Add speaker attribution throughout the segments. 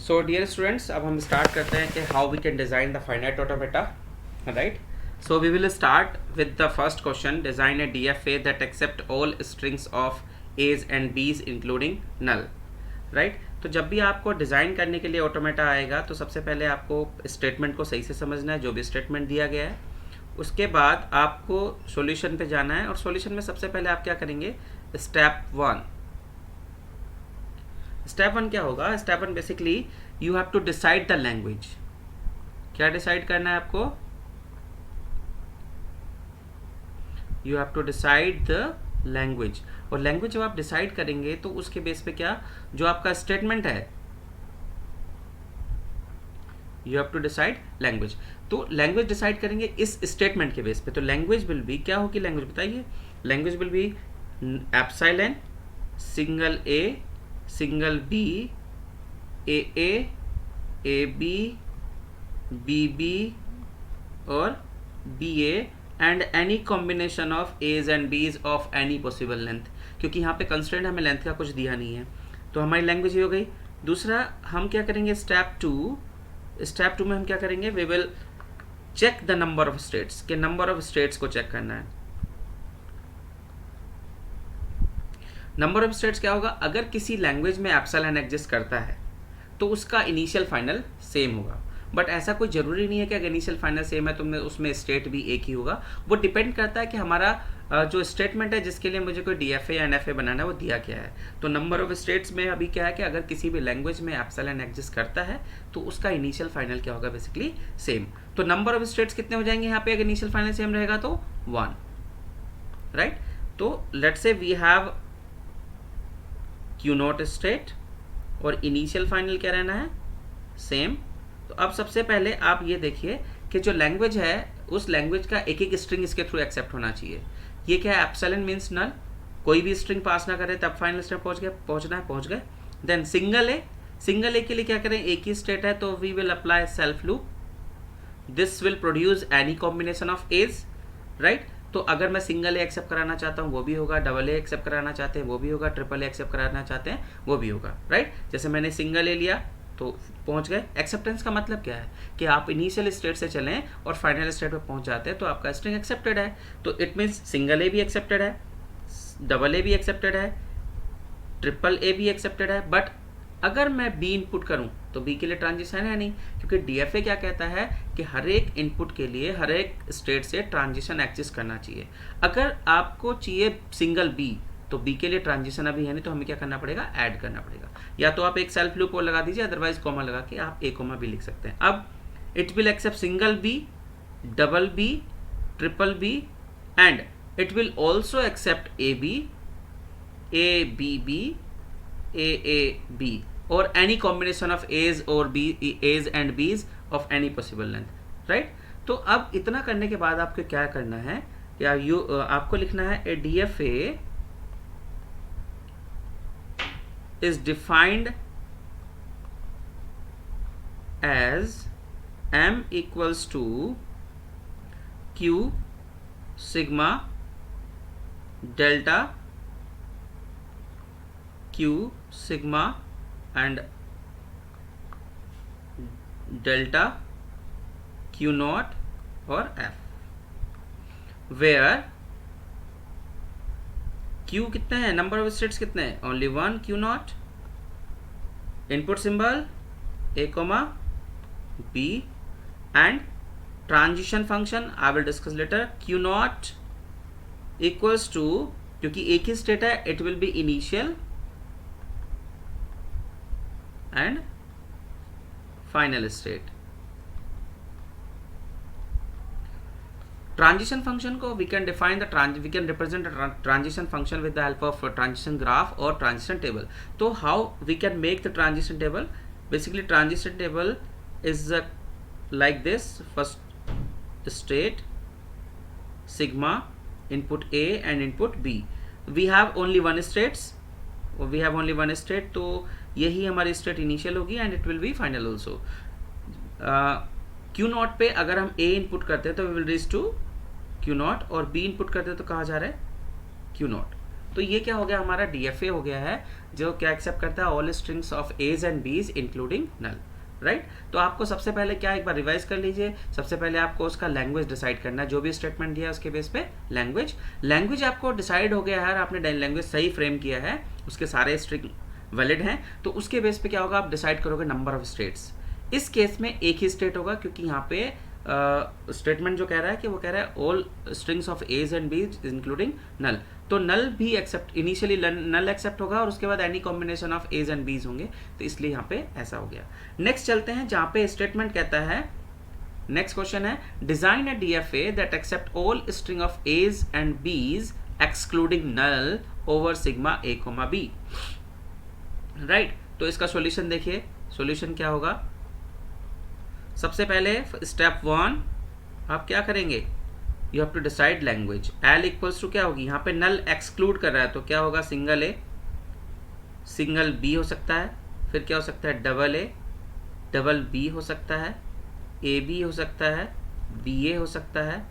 Speaker 1: So dear students, अब हम start करते हैं कि how we can design the finite automata, right. So we will start with the first question. Design a DFA that accept all strings of A's and B's including null. Right. तो जब भी आपको design करने के लिए automata आएगा तो सबसे पहले आपको स्टेटमेंट को सही से समझना है, जो भी स्टेटमेंट दिया गया है. उसके बाद आपको सॉल्यूशन पे जाना है और सॉल्यूशन में सबसे पहले आप क्या करेंगे, स्टेप वन. स्टेप वन क्या होगा? Step one basically you have to decide the language. क्या डिसाइड करना है आपको? You have to decide the language. और लैंग्वेज जब आप डिसाइड करेंगे तो उसके बेस पे क्या, जो आपका स्टेटमेंट है, you have to decide language. तो लैंग्वेज डिसाइड करेंगे इस स्टेटमेंट के बेस पे. तो लैंग्वेज विल बी, क्या होगी लैंग्वेज बताइए? Language will be epsilon single a single b a b और b a and any combination of a's and b's of any possible length. क्योंकि यहाँ पे कंस्ट्रेंट हमें लेंथ का कुछ दिया नहीं है, तो हमारी लैंग्वेज ये हो गई. दूसरा हम क्या करेंगे, स्टेप टू में हम क्या करेंगे, we will check the number of states. के नंबर ऑफ स्टेट्स को चेक करना है. नंबर ऑफ स्टेट्स क्या होगा? अगर किसी लैंग्वेज में एप्सिलॉन एग्जिस्ट करता है तो उसका इनिशियल फाइनल सेम होगा. बट ऐसा कोई ज़रूरी नहीं है कि अगर इनिशियल फाइनल सेम है तो उसमें स्टेट भी एक ही होगा. वो डिपेंड करता है कि हमारा जो स्टेटमेंट है जिसके लिए मुझे कोई DFA या NFA बनाना है वो दिया क्या है. तो नंबर ऑफ स्टेट्स में अभी क्या है कि अगर किसी भी लैंग्वेज में एप्सिलॉन एग्जिस्ट करता है तो उसका इनिशियल फाइनल क्या होगा, बेसिकली सेम. तो नंबर ऑफ स्टेट्स कितने हो जाएंगे यहाँ पे? अगर इनिशियल फाइनल सेम रहेगा तो 1, राइट. तो let's say we have Q naught state और इनिशियल फाइनल क्या रहना है, सेम. तो अब सबसे पहले आप ये देखिए कि जो लैंग्वेज है उस लैंग्वेज का एक एक स्ट्रिंग इसके थ्रू एक्सेप्ट होना चाहिए. ये क्या है? एप्सिलॉन मीन्स नल. कोई भी स्ट्रिंग पास ना करे तब फाइनल स्टेप पहुंच गए. देन सिंगल ए के लिए क्या करें, एक ही स्टेट है तो we will apply self loop. This will produce any combination of a's, right. तो अगर मैं सिंगल ए एक्सेप्ट कराना चाहता हूँ वो भी होगा, डबल ए एक्सेप्ट कराना चाहते हैं वो भी होगा, ट्रिपल ए एक्सेप्ट कराना चाहते हैं वो भी होगा, राइट. जैसे मैंने सिंगल ए लिया तो पहुंच गए. एक्सेप्टेंस का मतलब क्या है कि आप इनिशियल स्टेट से चलें और फाइनल स्टेट पे पहुंच जाते हैं तो आपका स्ट्रिंग एक्सेप्टेड है. तो इट मीन्स सिंगल ए भी एक्सेप्टेड है, डबल ए भी एक्सेप्टेड है, ट्रिपल ए भी एक्सेप्टेड है. बट अगर मैं बी इनपुट करूं तो बी के लिए ट्रांजिशन है नहीं, क्योंकि DFA क्या कहता है कि हर एक इनपुट के लिए हर एक स्टेट से ट्रांजिशन एग्जिस्ट करना चाहिए. अगर आपको चाहिए सिंगल बी तो बी के लिए ट्रांजिशन अभी है नहीं, तो हमें क्या करना पड़ेगा, ऐड करना पड़ेगा. या तो आप एक सेल्फ लूप और लगा दीजिए, अदरवाइज कॉमा लगा के आप ए कॉमा बी लिख सकते हैं. अब it will accept single b, double b, triple b and it will also accept a b a b और एनी कॉम्बिनेशन ऑफ एज और b, a's and b's of any possible length, right. तो अब इतना करने के बाद आपको क्या करना है, या आपको लिखना है ए DFA is defined as m equals to q sigma delta q sigma and delta q naught और f, where Q कितने हैं, नंबर ऑफ स्टेट्स कितने हैं, only 1 Q naught. Input symbol A, B and transition function I will discuss later. Q naught equals to, क्योंकि एक ही state है, it will be initial and final state. Transition function को we can represent transition function with the help of transition graph और transition table. तो how we can make the transition table? Basically transition table is like this. First state sigma input A and input B. We have only one state, तो यही हमारी state initial होगी and it will be final also. Q naught पे अगर हम A इनपुट करते हैं तो we will reach to Q naught, और B इनपुट करते हैं तो कहाँ जा रहा है, Q नॉट. तो ये क्या हो गया, हमारा DFA हो गया है, जो क्या एक्सेप्ट करता है, all strings of a's and b's including null, right. तो आपको सबसे पहले क्या, एक बार रिवाइज कर लीजिए, सबसे पहले आपको उसका लैंग्वेज डिसाइड करना है, जो भी स्टेटमेंट दिया है उसके बेस पे लैंग्वेज आपको डिसाइड हो गया है, आपने लैंग्वेज सही फ्रेम किया है, उसके सारे स्ट्रिंग वैलिड हैं, तो उसके बेस पे क्या होगा, आप डिसाइड करोगे नंबर ऑफ स्टेट्स। इस केस में एक ही स्टेट होगा, क्योंकि यहाँ पे स्टेटमेंट जो कह रहा है कि वो कह रहा है all strings of a's and b's including null, तो नल भी एक्सेप्ट, इनिशियली नल एक्सेप्ट होगा और उसके बाद any combination of a's and b's होंगे, तो इसलिए यहाँ पे ऐसा हो गया। नेक्स्ट चलते हैं, जहाँ पे स्टेटमेंट कहता है, नेक्स्ट क्वेश्चन है, design a DFA that accept all string of a's and b's excluding null over sigma A, B, right. तो इसका सॉल्यूशन देखिए, सॉल्यूशन क्या होगा, सबसे पहले स्टेप 1 आप क्या करेंगे, you have to decide language. L equals to क्या होगी, यहाँ पे नल एक्सक्लूड कर रहा है, तो क्या होगा, सिंगल A, सिंगल B हो सकता है, फिर क्या हो सकता है, डबल A, डबल B हो सकता है, AB हो सकता है, BA हो सकता है,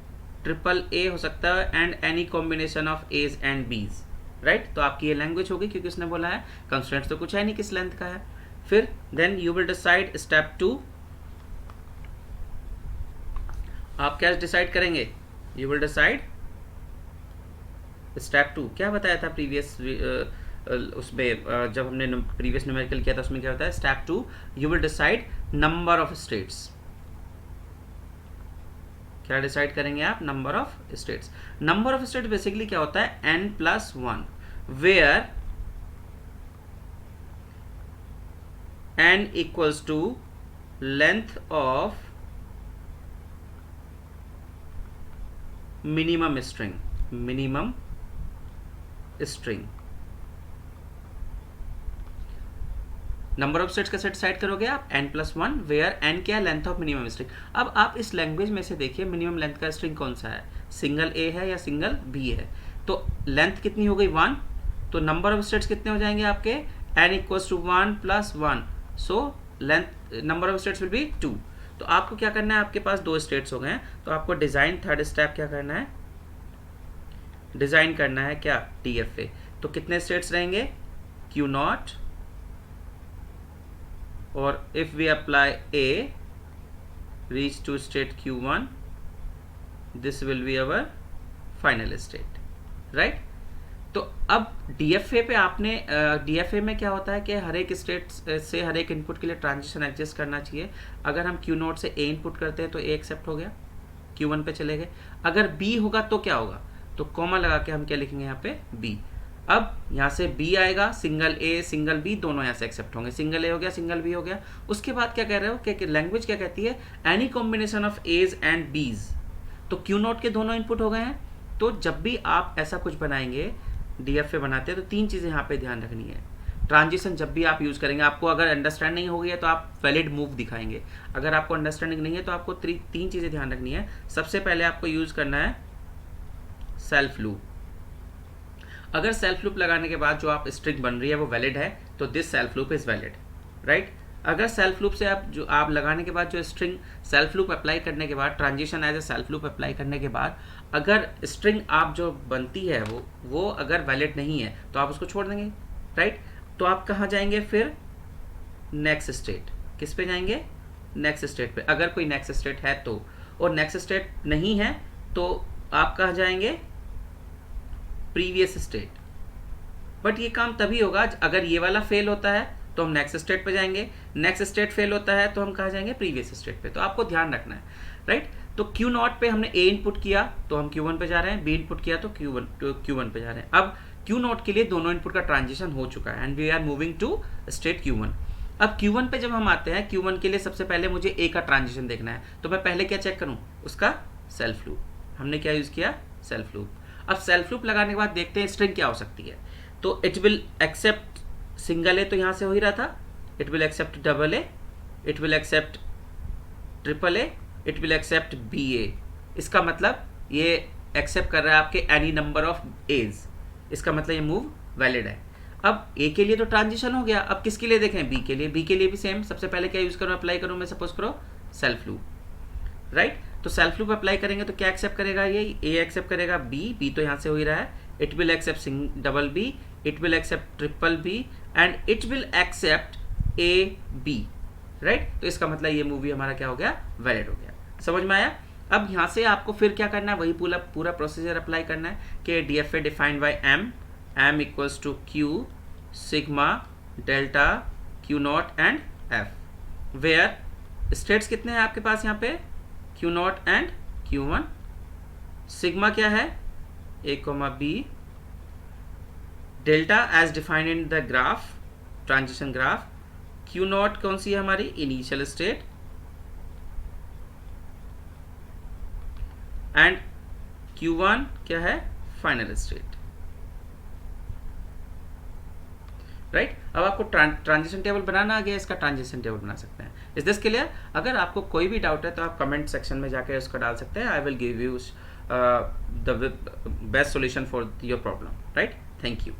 Speaker 1: ट्रिपल A हो सकता है, and any combination of a's and b's, right. तो आपकी ये लैंग्वेज होगी, क्योंकि उसने बोला है कंस्ट्रेंट्स तो कुछ है नहीं किस लेंथ का है। फिर then you will decide step 2, आप क्या डिसाइड करेंगे, यू विल डिसाइड स्टेप 2, क्या बताया था प्रीवियस उसमें, जब हमने प्रीवियस न्यूमेरिकल किया था उसमें क्या होता है, step 2 you will decide number of states. क्या डिसाइड करेंगे आप, number of states. Number of states basically क्या होता है, n+1, where n equals to length of minimum string, minimum string. Number of states का सेट डिसाइड करोगे आप, n+1 where n क्या है, लेंथ ऑफ मिनिमम स्ट्रिंग। अब आप इस लैंग्वेज में से देखिए मिनिमम लेंथ का स्ट्रिंग कौन सा है, सिंगल A है या सिंगल B है, तो लेंथ कितनी हो गई 1, तो नंबर ऑफ स्टेट्स कितने हो जाएंगे आपके, n equals to 1+1, so length number of states will be 2। तो आपको क्या करना है, आपके पास 2 स्टेट्स हो गए हैं, तो आपको डिजाइन थर्ड स्टेप क्या करना है, डिजाइन करना है क्या, DFA। तो कितने स्टेट्स रहेंगे, Q0, और if we apply A reach to state Q1, this will be our final state, right। तो अब DFA पे आपने DFA में क्या होता है कि हर एक स्टेट से हर एक इनपुट के लिए ट्रांजिशन एडजस्ट करना चाहिए। अगर हम Q0 से A इनपुट करते हैं तो A एक्सेप्ट हो गया, Q1 पे चले गए। अगर B होगा तो क्या होगा, तो कॉमा लगा के हम क्या लिखेंगे यहाँ पे, B। अब यहाँ से B आएगा, सिंगल A सिंगल B दोनों यहाँ से एक्सेप्ट होंगे, सिंगल A हो गया सिंगल B हो गया। उसके बाद क्या कह रहे हो कि लैंग्वेज क्या कहती है, any combination of a's and b's. तो Q0 के दोनों इनपुट हो गए हैं, तो जब भी आप ऐसा कुछ बनाएंगे, DFA बनाते हैं, तो 3 चीज़ें यहाँ पे ध्यान रखनी है। ट्रांजिशन जब भी आप यूज़ करेंगे, आपको अगर अंडरस्टैंड नहीं हो गई है तो आप वैलिड मूव दिखाएंगे, अगर आपको अंडरस्टैंडिंग नहीं है तो आपको 3 चीज़ें ध्यान रखनी है। सबसे पहले आपको यूज़ करना है सेल्फ लूप। अगर सेल्फ लूप लगाने के बाद जो आप स्ट्रिंग बन रही है वो वैलिड है, तो this self loop is valid, right. अगर सेल्फ लूप से आप लगाने के बाद जो स्ट्रिंग सेल्फ लूप अप्लाई करने के बाद, transition as a self loop apply करने के बाद अगर स्ट्रिंग आप जो बनती है वो अगर वैलिड नहीं है तो आप उसको छोड़ देंगे, राइट। तो आप कहाँ जाएंगे फिर, नेक्स्ट स्टेट। किस पे जाएंगे, नेक्स्ट स्टेट पे, अगर कोई नेक्स्ट स्टेट है तो, और नेक्स्ट स्टेट नहीं है तो आप कहाँ जाएंगे, प्रीवियस स्टेट। बट ये काम तभी होगा अगर ये वाला फेल होता है तो हम नेक्स्ट स्टेट पे जाएंगे, नेक्स्ट स्टेट फेल होता है तो हम कहाँ जाएंगे, प्रीवियस स्टेट पे। तो आपको ध्यान रखना है, राइट। तो Q0 पे हमने A इनपुट किया तो हम Q1 पे जा रहे हैं, B इनपुट किया तो Q1 पे जा रहे हैं। अब Q0 के लिए दोनों इनपुट का ट्रांजिशन हो चुका है and we are moving to state Q1। अब Q1 पे जब हम आते हैं, Q1 के लिए सबसे पहले मुझे A का ट्रांजिशन देखना है, तो मैं पहले क्या चेक करूँ, उसका सेल्फ लूप। हमने क्या यूज़ किया, सेल्फ लूप। अब सेल्फ लूप लगाने के बाद देखते हैं स्ट्रिंग क्या हो सकती है। तो it will accept single a, तो यहाँ से हो ही रहा था, it will accept double a, it will accept triple a, it will accept b a. इसका मतलब ये एक्सेप्ट कर रहा है आपके एनी नंबर ऑफ एज, इसका मतलब ये मूव वैलिड है। अब ए के लिए तो ट्रांजिशन हो गया, अब किसके लिए देखें, बी के लिए। बी के लिए भी सेम, सबसे पहले क्या यूज़ करूँ, अप्लाई करूँ मैं, सपोज करो सेल्फ लूप, राइट। तो सेल्फ लूप अप्लाई करेंगे तो क्या एक्सेप्ट करेगा, ये ए एक्सेप्ट करेगा बी, बी तो यहाँ से हो ही रहा है, it will accept double B, it will accept triple B and it will accept A B, right. तो इसका मतलब ये मूवी हमारा क्या हो गया, वैलिड हो गया। समझ में आया। अब यहाँ से आपको फिर क्या करना है, वही पूरा प्रोसीजर अप्लाई करना है कि DFA defined by m equals to Q sigma delta Q naught and F, where states कितने हैं आपके पास यहाँ पे, Q naught and Q1, sigma क्या है A, B, delta as defined in the graph, transition graph, Q naught कौन सी है हमारी, इनिशियल स्टेट, एंड Q1 क्या है, फाइनल स्टेट, राइट। अब आपको ट्रांजिशन टेबल बनाना आ गया, इसका ट्रांजिशन टेबल बना सकते हैं। Is this clear? अगर आपको कोई भी डाउट है तो आप कमेंट सेक्शन में जाकर उसको डाल सकते हैं। I will give you the best solution for your problem, right. Thank you.